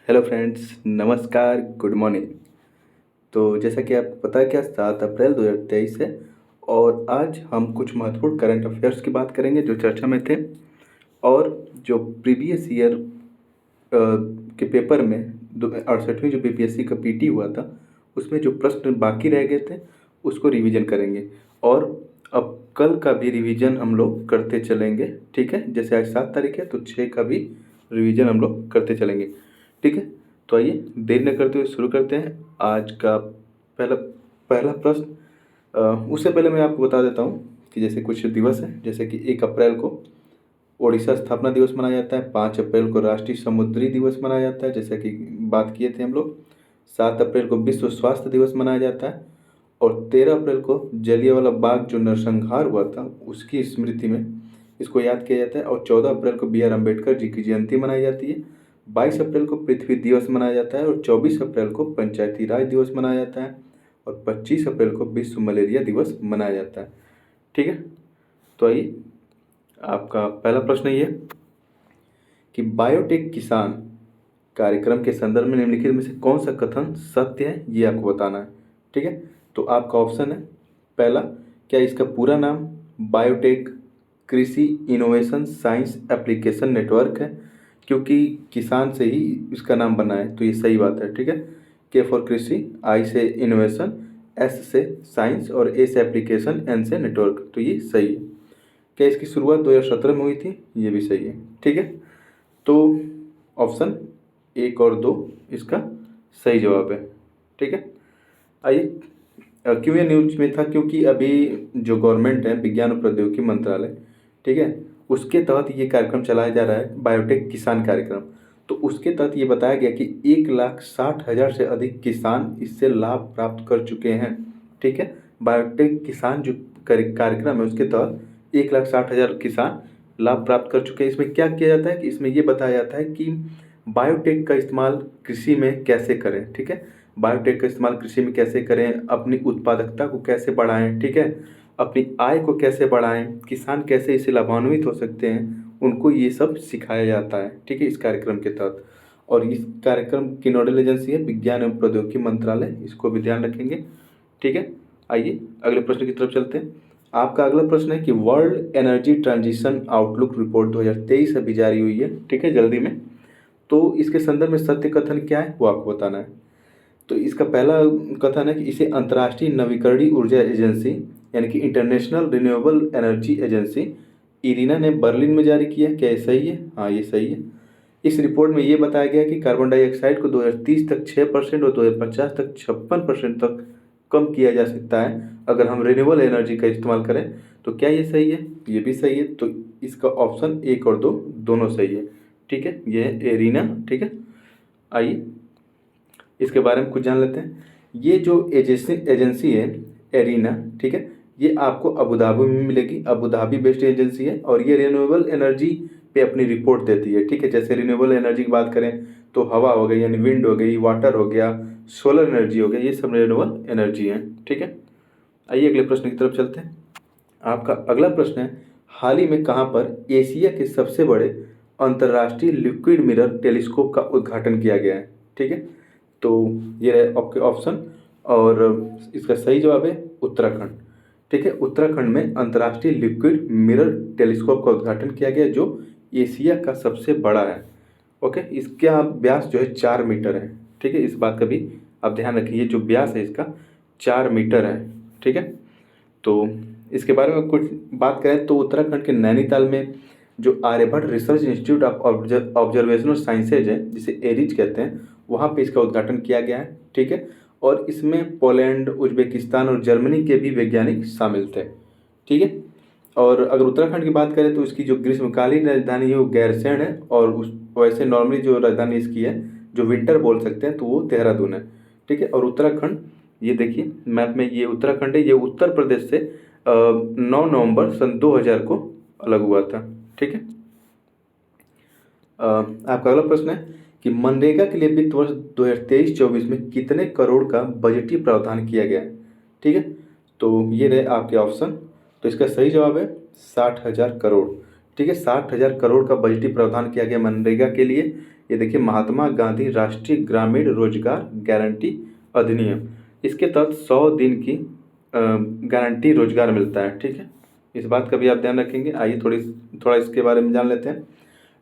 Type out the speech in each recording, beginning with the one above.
Hello friends, नमस्कार, good morning. तो जैसा कि आपको पता है क्या 7 अप्रैल 2023 है और आज हम कुछ महत्वपूर्ण करंट अफेयर्स की बात करेंगे जो चर्चा में थे। और जो प्रीवियस ईयर के पेपर में 68वीं जो बीपीएससी का पीटी हुआ था उसमें जो प्रश्न बाकी रह गए थे उसको रिवीजन करेंगे। और अब कल का भी रिवीजन हम लोग करते चलेंगे, ठीक है। जैसे आज 7 तारीख है तो 6 का भी रिवीजन हम लोग करते चलेंगे, ठीक है। तो आइए देर न करते हुए शुरू करते हैं आज का पहला पहला प्रश्न। उससे पहले मैं आपको बता देता हूँ कि जैसे कुछ दिवस हैं, जैसे कि 1 अप्रैल को ओडिशा स्थापना दिवस मनाया जाता है। 5 अप्रैल को राष्ट्रीय समुद्री दिवस मनाया जाता है, जैसे कि बात किए थे हम लोग। 7 अप्रैल को विश्व स्वास्थ्य दिवस मनाया जाता है। और 13 अप्रैल को जलियांवाला बाग जो नरसंहार हुआ था उसकी स्मृति में इसको याद किया जाता है। और 14 अप्रैल को बी आर अम्बेडकर जी की जयंती मनाई जाती है। 22 अप्रैल को पृथ्वी दिवस मनाया जाता है और 24 अप्रैल को पंचायती राज दिवस मनाया जाता है। और 25 अप्रैल को विश्व मलेरिया दिवस मनाया जाता है, ठीक है। तो आइए आपका पहला प्रश्न ये है कि बायोटेक किसान कार्यक्रम के संदर्भ में निम्नलिखित में से कौन सा कथन सत्य है, ये आपको बताना है, ठीक है। तो आपका ऑप्शन है पहला, क्या इसका पूरा नाम बायोटेक कृषि इनोवेशन साइंस एप्लीकेशन नेटवर्क है, क्योंकि किसान से ही इसका नाम बना है, तो ये सही बात है, ठीक है। के फॉर कृषि, आई से इनोवेशन, एस से साइंस और ए से एप्लीकेशन, एन से नेटवर्क, तो ये सही है। क्या इसकी शुरुआत 2017 में हुई थी, ये भी सही है, ठीक है। तो ऑप्शन 1 और 2 इसका सही जवाब है, ठीक है। आइए क्यों ये न्यूज में था, क्योंकि अभी जो गवर्नमेंट है विज्ञान और प्रौद्योगिकी मंत्रालय, ठीक है, उसके तहत ये कार्यक्रम चलाया जा रहा है बायोटेक किसान कार्यक्रम। तो उसके तहत ये बताया गया कि 1,60,000 से अधिक किसान इससे लाभ प्राप्त कर चुके हैं, ठीक है। बायोटेक किसान जो कार्यक्रम है उसके तहत 1,60,000 किसान लाभ प्राप्त कर चुके हैं। इसमें क्या किया जाता है कि इसमें ये बताया जाता है कि बायोटेक का इस्तेमाल कृषि में कैसे करें, ठीक है। बायोटेक का इस्तेमाल कृषि में कैसे करें, अपनी उत्पादकता को कैसे बढ़ाएं, ठीक है, अपनी आय को कैसे बढ़ाएं, किसान कैसे इससे लाभान्वित हो सकते हैं, उनको ये सब सिखाया जाता है, ठीक है, इस कार्यक्रम के तहत। और इस कार्यक्रम की नोडल एजेंसी है विज्ञान एवं प्रौद्योगिकी मंत्रालय, इसको भी ध्यान रखेंगे, ठीक है। आइए अगले प्रश्न की तरफ चलते हैं। आपका अगला प्रश्न है कि world energy transition outlook report 2023 अभी जारी हुई है, ठीक है, जल्दी में। तो इसके संदर्भ में सत्य कथन क्या है वो आपको बताना है। तो इसका पहला कथन है कि इसे अंतर्राष्ट्रीय नवीकरणीय ऊर्जा एजेंसी यानी कि international renewable energy agency Irina ने बर्लिन में जारी किया। क्या ये सही है? हाँ, ये सही है। इस रिपोर्ट में ये बताया गया कि कार्बन डाइऑक्साइड को 2030 तक 6% और 2050 तक 56% तक कम किया जा सकता है अगर हम रिन्यूएबल एनर्जी का इस्तेमाल करें। तो क्या ये सही है? ये भी सही है। तो इसका ऑप्शन 1 और 2 दोनों सही है, ठीक है। ये है एरीना, ठीक है। आइए इसके बारे में कुछ जान लेते हैं। ये जो एजेंसी है एरीना, ठीक है, ये आपको अबू धाबी में मिलेगी। अबू धाबी बेस्ड एजेंसी है और ये रिन्यूएबल एनर्जी पे अपनी रिपोर्ट देती है, ठीक है। जैसे रिन्यूएबल एनर्जी की बात करें तो हवा हो गई यानी विंड हो गई, वाटर हो गया, सोलर एनर्जी हो गया, ये सब रिन्यूएबल एनर्जी है, ठीक है। आइए अगले प्रश्न की तरफ चलते हैं। आपका अगला प्रश्न है, हाल ही में कहाँ पर एशिया के सबसे बड़े अंतर्राष्ट्रीय लिक्विड मिरर टेलीस्कोप का उद्घाटन किया गया है, ठीक है। तो ये रहे आपके ऑप्शन और इसका सही जवाब है उत्तराखंड, ठीक है। उत्तराखंड में अंतर्राष्ट्रीय लिक्विड मिरर टेलीस्कोप का उद्घाटन किया गया जो एशिया का सबसे बड़ा है, ओके। इसका व्यास जो है 4 मीटर है, ठीक है। इस बात का भी आप ध्यान रखिए, जो व्यास है इसका 4 मीटर है, ठीक है। तो इसके बारे में कुछ बात करें तो उत्तराखंड के नैनीताल में जो Aryabhatta research institute of observational sciences है जिसे एरिज कहते हैं, वहाँ पे इसका उद्घाटन किया गया है, ठीक है। और इसमें पोलैंड, उज्बेकिस्तान और जर्मनी के भी वैज्ञानिक शामिल थे, ठीक है। और अगर उत्तराखंड की बात करें तो इसकी जो ग्रीष्मकालीन राजधानी है वो गैरसैंण है और उस वैसे नॉर्मली जो राजधानी इसकी है जो विंटर बोल सकते हैं तो वो देहरादून है, ठीक है। और उत्तराखंड ये देखिए मैप में, ये उत्तराखंड है, ये उत्तर प्रदेश से 9 नवंबर सन 2000 को अलग हुआ था, ठीक है। आपका अगला प्रश्न है कि मनरेगा के लिए वित्त वर्ष 2023-24 में कितने करोड़ का बजटीय प्रावधान किया गया है, ठीक है। तो ये रहे आपके ऑप्शन। तो इसका सही जवाब है 60,000 करोड़, ठीक है। 60,000 करोड़ का बजटीय प्रावधान किया गया मनरेगा के लिए। ये देखिए महात्मा गांधी राष्ट्रीय ग्रामीण रोजगार गारंटी अधिनियम, इसके तहत 100 दिन की गारंटी रोजगार मिलता है। ठीक है, इस बात का भी आप ध्यान रखेंगे। आइए थोड़ा इसके बारे में जान लेते हैं।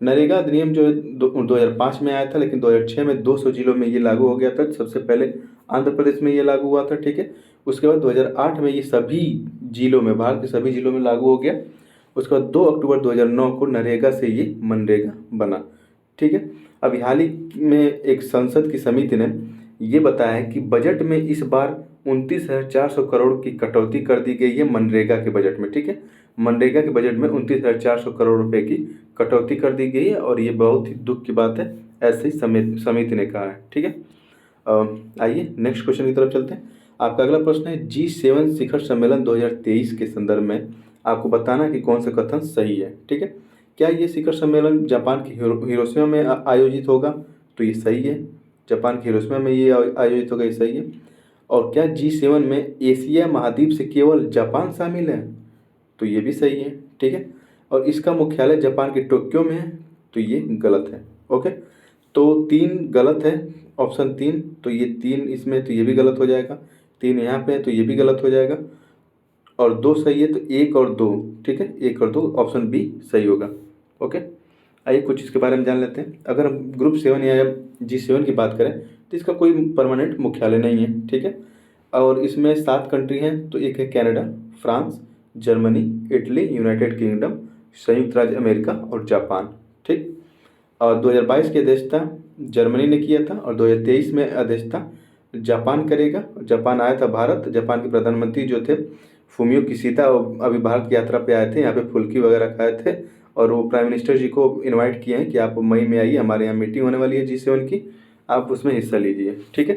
नरेगा अधिनियम जो है 2005 में आया था, लेकिन 2006 में 200 जिलों में ये लागू हो गया था। सबसे पहले आंध्र प्रदेश में ये लागू हुआ था। ठीक है, उसके बाद 2008 में ये सभी जिलों में, भारत के सभी जिलों में लागू हो गया। उसके बाद 2 अक्टूबर 2009 को नरेगा से ये मनरेगा बना। ठीक है, अभी हाल ही में एक संसद की समिति ने ये बताया है कि बजट में इस बार 29,400 करोड़ की कटौती कर दी गई है मनरेगा के बजट में। ठीक है, मनरेगा के बजट में 29,400 करोड़ रुपए की कटौती कर दी गई है और ये बहुत ही दुख की बात है, ऐसे ही समिति ने कहा है। ठीक है, आइए नेक्स्ट क्वेश्चन की तरफ चलते हैं। आपका अगला प्रश्न है G7 शिखर सम्मेलन 2023 के संदर्भ में आपको बताना है कि कौन सा कथन सही है। ठीक है, क्या ये शिखर सम्मेलन जापान के हिरोशिमा में आयोजित होगा? तो ये सही है, जापान के हिरोशिमा में ये आयोजित होगा, ये सही है। और क्या G7 में एशिया महाद्वीप से केवल जापान शामिल है? तो ये भी सही है। ठीक है, और इसका मुख्यालय जापान के टोक्यो में है, तो ये गलत है। ओके, तो 3 गलत है, ऑप्शन 3, तो ये 3 इसमें, तो ये भी गलत हो जाएगा। 3 यहाँ पे है तो ये भी गलत हो जाएगा, और 2 सही है, तो 1 और 2। ठीक है, 1 और 2, ऑप्शन बी सही होगा। ओके, आइए कुछ इसके बारे में जान लेते हैं। अगर हम ग्रुप 7 या G7 की बात करें तो इसका कोई परमानेंट मुख्यालय नहीं है। ठीक है, और इसमें 7 कंट्री हैं, तो एक है Canada, France, Germany, Italy, United kingdom, संयुक्त राज्य अमेरिका और जापान। ठीक, और 2022 की अध्यक्षता जर्मनी ने किया था और 2023 में अध्यक्षता जापान करेगा। जापान आया था भारत, जापान के प्रधानमंत्री जो थे फूमियो किशिदा अभी भारत की यात्रा पे आए थे, यहाँ पे फुल्की वगैरह खाए थे और वो प्राइम मिनिस्टर जी को इनवाइट किए हैं कि आप मई में आइए, हमारे यहाँ मीटिंग होने वाली है G7 की, आप उसमें हिस्सा लीजिए। ठीक है,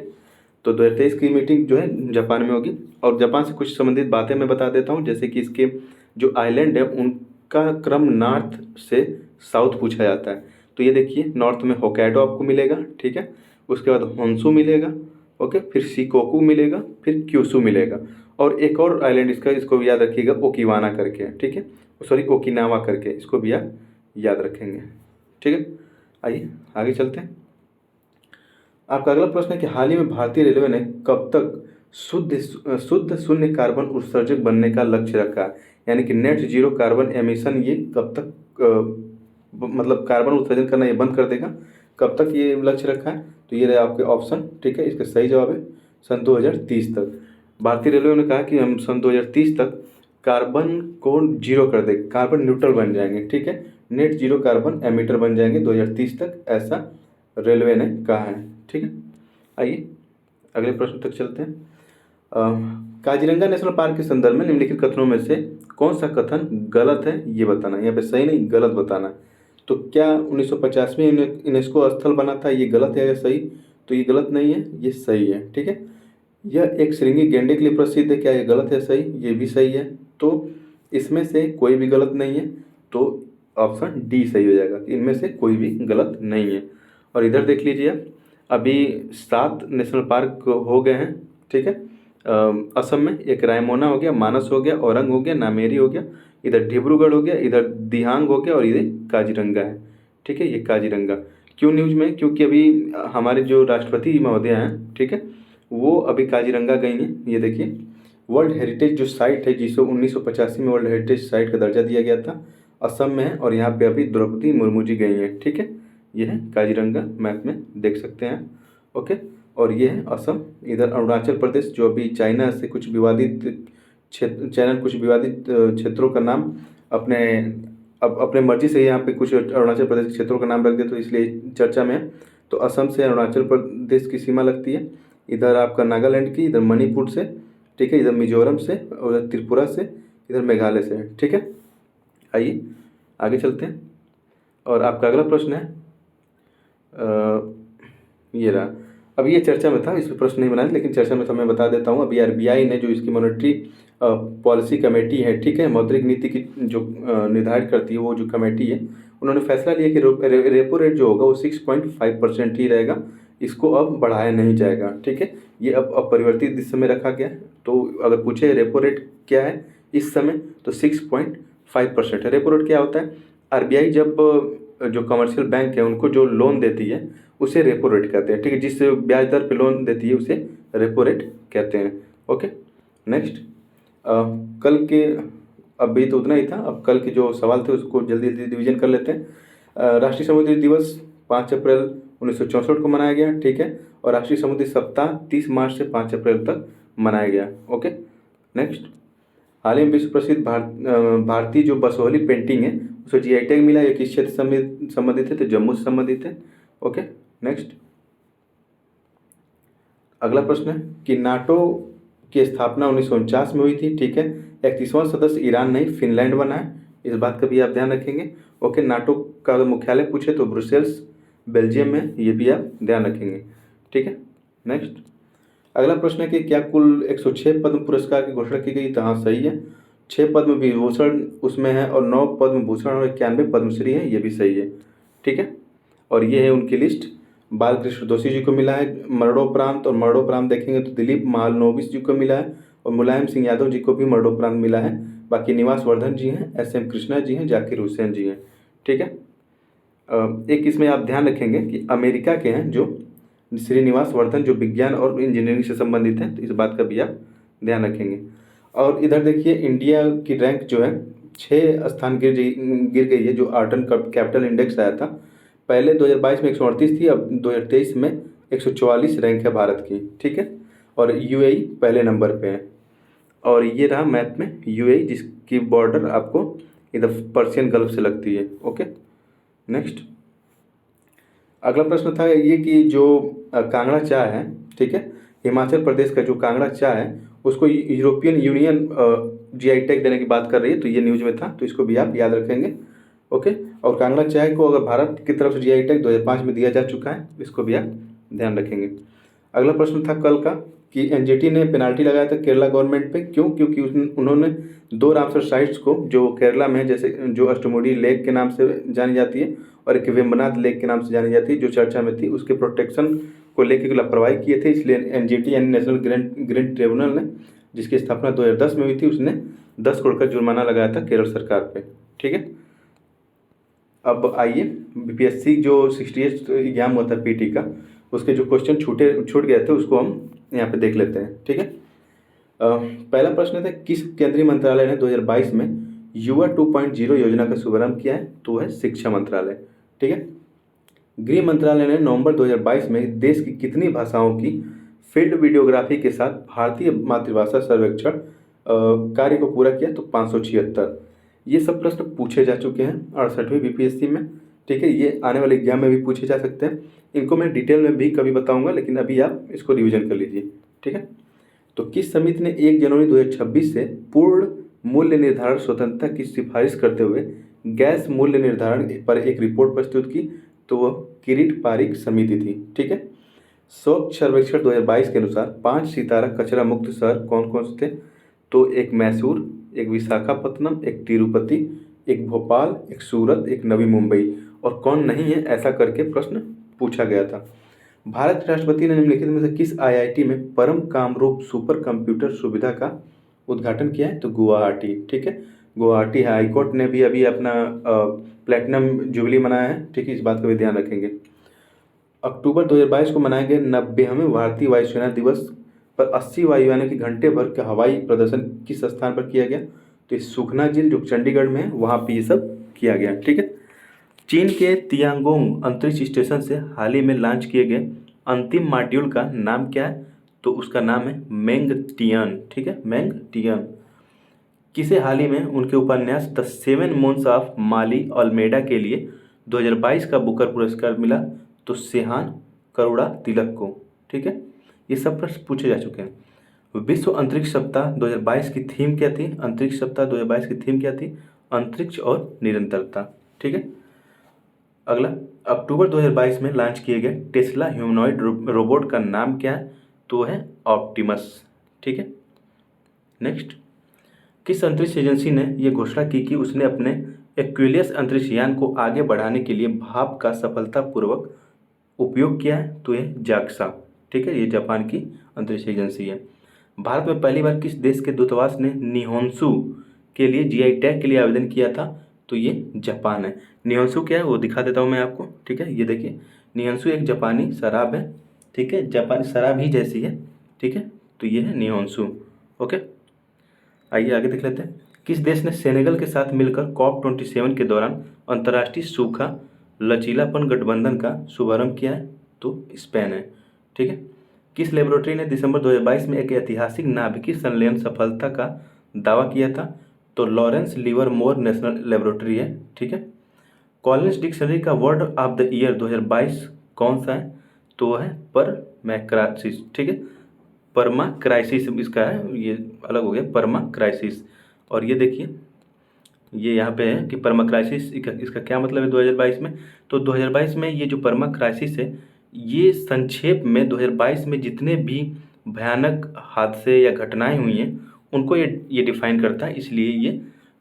तो 2023 की मीटिंग जो है जापान में होगी। और जापान से कुछ संबंधित बातें मैं बता देता हूँ, जैसे कि इसके जो आइलैंड है उनका क्रम नॉर्थ से साउथ पूछा जाता है। तो ये देखिए, नॉर्थ में होक्काइडो आपको मिलेगा। ठीक है, उसके बाद होन्शु मिलेगा। ओके, फिर शिकोकू मिलेगा, फिर क्यूशू मिलेगा, और एक और आइलैंड इसका, इसको भी याद रखिएगा, ओकिवाना करके। ठीक है, सॉरी ओकिनावा करके, इसको भी आप याद रखेंगे। ठीक है, आइए आगे चलते हैं। आपका अगला प्रश्न है कि हाल ही में भारतीय रेलवे ने कब तक शुद्ध शून्य कार्बन उत्सर्जक बनने का लक्ष्य रखा है, यानी कि नेट जीरो कार्बन एमिशन, ये कब तक मतलब कार्बन उत्सर्जन करना ये बंद कर देगा, कब तक ये लक्ष्य रखा है? तो ये रहे आपके ऑप्शन। ठीक है, इसका सही जवाब है सन 2030 तक। भारतीय रेलवे ने कहा कि हम सन 2030 तक कार्बन को जीरो कर देंगे, कार्बन न्यूट्रल बन जाएंगे। ठीक है, नेट जीरो कार्बन एमिटर बन जाएंगे 2030 तक, ऐसा रेलवे ने कहा है। ठीक है, आइए अगले प्रश्न तक चलते हैं। काजीरंगा नेशनल पार्क के संदर्भ में निम्नलिखित कथनों में से कौन सा कथन गलत है ये बताना है। यहाँ पे सही नहीं, गलत बताना है। तो क्या 1950 में यूनेस्को स्थल बना था, ये गलत है या सही? तो ये गलत नहीं है, ये सही है। ठीक है, यह एक श्रृंगी गेंडे के लिए प्रसिद्ध है, क्या ये गलत है सही? ये भी सही है। तो इसमें से कोई भी गलत नहीं है, तो ऑप्शन डी सही हो जाएगा, इनमें से कोई भी गलत नहीं है। और इधर देख लीजिए, अभी 7 नेशनल पार्क हो गए हैं। ठीक है, असम में एक रायमोना हो गया, मानस हो गया, औरंग हो गया, नामेरी हो गया, इधर डिब्रूगढ़ हो गया, इधर दिहांग हो गया और इधर काजीरंगा है। ठीक है, ये काजीरंगा क्यों न्यूज में, क्योंकि अभी हमारे जो राष्ट्रपति महोदय हैं, ठीक है, वो अभी काजीरंगा गई हैं। ये देखिए, वर्ल्ड हेरिटेज जो साइट है, जिसे 1985 में वर्ल्ड हेरिटेज साइट का दर्जा दिया गया था, असम में है, और यहाँ पे अभी द्रौपदी मुर्मू जी गई हैं। ठीक है, ये है काजीरंगा, मैप में देख सकते हैं। ओके, और ये है असम। इधर अरुणाचल प्रदेश, जो अभी चाइना से कुछ विवादित क्षेत्रों का नाम अपने मर्जी से यहाँ पे कुछ अरुणाचल प्रदेश के क्षेत्रों का नाम रख दिया, तो इसलिए चर्चा में है। तो असम से अरुणाचल प्रदेश की सीमा लगती है, इधर आपका नागालैंड की, इधर मणिपुर से, ठीक है, इधर मिजोरम से, और इधर त्रिपुरा से, इधर मेघालय से। ठीक है, आइए आगे चलते हैं। और आपका अगला प्रश्न है, ये रहा। अब ये चर्चा में था, इस पर प्रश्न नहीं बनाया, लेकिन चर्चा में था, मैं बता देता हूँ। अभी RBI ने, जो इसकी मॉनेटरी पॉलिसी कमेटी है, ठीक है, मौद्रिक नीति की जो निर्धारित करती है, वो जो कमेटी है, उन्होंने फैसला लिया कि रेपो रेट जो होगा वो 6.5% ही रहेगा, इसको अब बढ़ाया नहीं जाएगा। ठीक है, ये अब परिवर्तित इस समय रखा गया है। तो अगर पूछे रेपो रेट क्या है इस समय, तो 6.5% है। रेपो रेट क्या होता है? RBI जब जो कमर्शियल बैंक है उनको जो लोन देती है उसे रेपो रेट कहते हैं, ठीक है। जिस ब्याज दर पे लोन देती है उसे रेपो रेट कहते हैं। Okay, next. कल के, अभी तो उतना ही था, अब कल के जो सवाल थे उसको जल्दी जल्दी रिवीजन कर लेते हैं। राष्ट्रीय समुद्री दिवस 5 अप्रैल 1964 को मनाया गया, ठीक है। और राष्ट्रीय समुद्री सप्ताह 30 मार्च से 5 अप्रैल तक मनाया गया। Okay, next. हाल ही में विश्व प्रसिद्ध भारतीय जो बसोहली पेंटिंग है उसको जीआई टैग मिला है, किस क्षेत्र से संबंधित है, तो जम्मू से संबंधित है। Okay, next. अगला प्रश्न है कि नाटो की स्थापना 1949 में हुई थी, ठीक है। 31वां सदस्य ईरान नहीं फिनलैंड बना है, इस बात का भी आप ध्यान रखेंगे। ओके, नाटो का अगर मुख्यालय पूछे तो ब्रुसेल्स बेल्जियम में, ये भी आप ध्यान रखेंगे, ठीक है। नेक्स्ट। अगला प्रश्न है कि क्या कुल 106 पद्म पुरस्कार की घोषणा की गई, तो हाँ सही है। 6 पद्म विभूषण उसमें है और 9 पद्म भूषण और 91 पद्मश्री है, ये भी सही है, ठीक है। और ये है उनकी लिस्ट। बालकृष्ण दोषी जी को मिला है मरणोपरांत, और मरणोपरांत देखेंगे तो दिलीप महालनोबिस जी को मिला है, और मुलायम सिंह यादव जी को भी मरणोपरांत मिला है। बाकी निवास वर्धन जी हैं, SM कृष्णा जी हैं, जाकिर हुसैन जी हैं, ठीक है। एक इसमें आप ध्यान रखेंगे कि अमेरिका के हैं जो श्रीनिवास वर्धन, जो विज्ञान और इंजीनियरिंग से संबंधित हैं, तो इस बात का भी आप ध्यान रखेंगे। और इधर देखिए इंडिया की रैंक जो है 6 स्थान गिर गई है, जो आर्टन कैपिटल इंडेक्स आया था। पहले 2022 में 138 थी, अब 2023 में 144 रैंक है भारत की, ठीक है। और UAE पहले नंबर पे है। और ये रहा मैप में UAE, जिसकी बॉर्डर आपको इधर पर्शियन गल्फ से लगती है। Okay, next. अगला प्रश्न था ये कि जो कांगड़ा चाय है, ठीक है, हिमाचल प्रदेश का जो कांगड़ा चाय है उसको यूरोपियन यूनियन GI टैग देने की बात कर रही है, तो ये न्यूज़ में था, तो इसको भी आप याद रखेंगे। ओके, और कांगड़ा चाय को अगर भारत की तरफ से GI टैग 2005 में दिया जा चुका है, इसको भी आप ध्यान रखेंगे। अगला प्रश्न था कल का कि NGT ने पेनाल्टी लगाया था केरला गवर्नमेंट पे, क्यों? क्योंकि उन्होंने 2 रामसर साइट्स को जो केरला में, जैसे जो अष्टमुडी लेक के नाम से जानी जाती है और एक वेम्बनाथ लेक के नाम से जानी जाती है, जो चर्चा में थी, उसके प्रोटेक्शन को लेकर लापरवाही किए थे। इसलिए NGT यानी नेशनल ग्रीन ट्रिब्यूनल ने, जिसकी स्थापना 2010 में हुई थी, उसने 10 करोड़ का जुर्माना लगाया था केरल सरकार पे, ठीक है। अब आइए BPSC जो 68 एग्जाम हुआ था PT का, उसके जो क्वेश्चन छूट गए थे उसको हम यहाँ पे देख लेते हैं, ठीक है। पहला प्रश्न था किस केंद्रीय मंत्रालय ने 2022 में युवा 2.0 योजना का शुभारंभ किया है, तो है शिक्षा मंत्रालय, ठीक है। गृह मंत्रालय ने नवंबर 2022 में देश की कितनी भाषाओं की फील्ड वीडियोग्राफी के साथ भारतीय मातृभाषा सर्वेक्षण कार्य को पूरा किया, तो 576। ये सब प्रश्न पूछे जा चुके हैं 68वीं BPSC में, ठीक है। ये आने वाले एग्जाम में भी पूछे जा सकते हैं, इनको मैं डिटेल में भी कभी बताऊंगा, लेकिन अभी आप इसको रिवीजन कर लीजिए, ठीक है। तो किस समिति ने 1 जनवरी 2026 से पूर्ण मूल्य निर्धारण स्वतंत्रता की सिफारिश करते हुए गैस मूल्य निर्धारण पर एक रिपोर्ट प्रस्तुत की, तो वह किरीट पारिक समिति थी, ठीक है। स्वच्छ सर्वेक्षण 2022 के अनुसार 5 सितारा कचरा मुक्त शहर कौन कौन से थे, तो एक मैसूर, एक विशाखापत्तनम, एक तिरुपति, एक भोपाल, एक सूरत, एक नवी मुंबई, और कौन नहीं है, ऐसा करके प्रश्न पूछा गया था। भारत राष्ट्रपति ने निम्नलिखित में से किस IIT में परम कामरूप सुपर कंप्यूटर सुविधा का उद्घाटन किया है, तो गुवाहाटी, ठीक है। गुवाहाटी हाईकोर्ट ने भी अभी अपना प्लेटिनम जुबली मनाया है, ठीक है, इस बात का भी ध्यान रखेंगे। अक्टूबर 2022 को मनाए गए 90वें भारतीय वायुसेना दिवस पर 80 वायुयानों के घंटे भर का हवाई प्रदर्शन किस स्थान पर किया गया, तो सुखना झील जो चंडीगढ़ में है वहाँ पे ये सब किया गया, ठीक है। चीन के तियांगोंग अंतरिक्ष स्टेशन से हाल ही में लॉन्च किए गए अंतिम मॉड्यूल का नाम क्या है, तो उसका नाम है मेंगटियन, ठीक है, मेंगटियन। किसे हाल ही में उनके उपन्यास the 7 moons of Maali Almeida के लिए 2022 का बुकर पुरस्कार मिला, तो सेहान करुणा तिलक को, ठीक है। ये सब प्रश्न पूछे जा चुके हैं। विश्व अंतरिक्ष सप्ताह 2022 की थीम क्या थी, अंतरिक्ष सप्ताह 2022 की थीम क्या थी, अंतरिक्ष और निरंतरता, ठीक है। अगला, अक्टूबर 2022 में लॉन्च किए गए टेस्ला ह्यूमनॉइड रोबोट का नाम क्या है, तो है ऑप्टिमस, ठीक है। नेक्स्ट, किस अंतरिक्ष एजेंसी ने यह घोषणा की कि उसने अपने एक्विलियस अंतरिक्ष यान को आगे बढ़ाने के लिए भाप का सफलतापूर्वक उपयोग किया है, तो यह जाक्सा, ठीक है, ये जापान की अंतरिक्ष एजेंसी है। भारत में पहली बार किस देश के दूतावास ने निहोंसू के लिए GI टैग के लिए आवेदन किया था, तो ये जापान है। निहोंसू क्या है वो दिखा देता हूँ मैं आपको, ठीक है। ये देखिए, निहोंसू एक जापानी शराब है, ठीक है, जापानी शराब ही जैसी है, ठीक है। तो ये है निहोंसू। ओके, आइए आगे देख लेते हैं। किस देश ने सेनेगल के साथ मिलकर COP27 के दौरान अंतर्राष्ट्रीय सूखा लचीलापन गठबंधन का शुभारंभ किया है? तो स्पेन है, ठीक है। किस लेबोरेटरी ने दिसंबर 2022 में एक ऐतिहासिक नाभिकीय संलयन सफलता का दावा किया था? तो लॉरेंस लिवरमोर नेशनल लेबोरेटरी है, ठीक है। कॉलिंस डिक्शनरी का वर्ड ऑफ द ईयर 2022 कौन सा है? तो वो है परमैक्रासिस, ठीक है। परमा क्राइसिस इसका है, ये अलग हो गया, परमा क्राइसिस। और ये देखिए, ये यहाँ पे है कि परमा क्राइसिस इसका क्या मतलब है 2022 में। तो 2022 में ये जो परमा क्राइसिस है, ये संक्षेप में 2022 में जितने भी भयानक हादसे या घटनाएं हुई हैं उनको ये डिफाइन करता है, इसलिए ये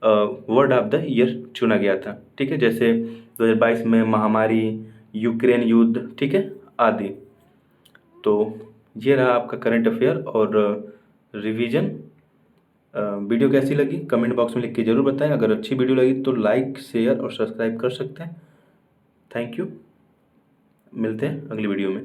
वर्ड ऑफ द ईयर चुना गया था, ठीक है। जैसे 2022 में महामारी, यूक्रेन युद्ध, ठीक है, आदि। तो ये रहा आपका करंट अफेयर और रिवीजन। वीडियो कैसी लगी कमेंट बॉक्स में लिख के ज़रूर बताएं। अगर अच्छी वीडियो लगी तो लाइक, शेयर और सब्सक्राइब कर सकते हैं। थैंक यू, मिलते हैं अगली वीडियो में।